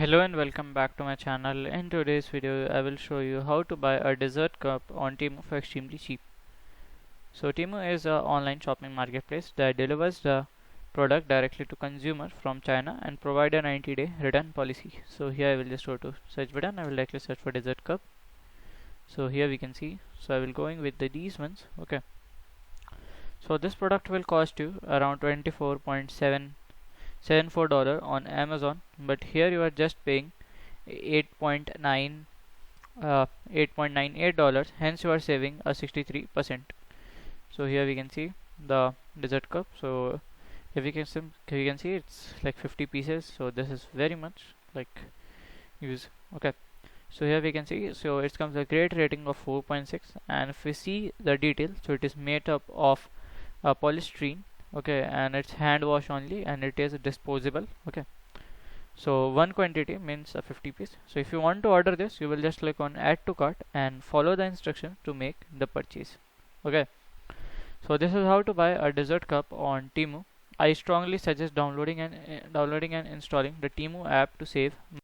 Hello and welcome back to my channel. In today's video I will show you how to buy a dessert cup on TEMU for extremely cheap. So TEMU is an online shopping marketplace that delivers the product directly to consumer from China and provide a 90-day return policy. So here I will just go to search button. I will likely search for dessert cup. So here we can see. So I will going with these ones. Okay. So this product will cost you around $24.74 on Amazon, but here you are just paying 8.9 $8.98, hence you are saving a 63%. So here we can see the dessert cup. So if you can see it's like 50 pieces, so this is very much like use. Okay, so here we can see, so it comes a great rating of 4.6, and if we see the details, so it is made up of polystyrene. Okay, and it's hand wash only, and it is disposable. Okay, so one quantity means a 50 piece. So if you want to order this, you will just click on add to cart and follow the instructions to make the purchase. Okay, so this is how to buy a dessert cup on TEMU. I strongly suggest downloading and installing the TEMU app to save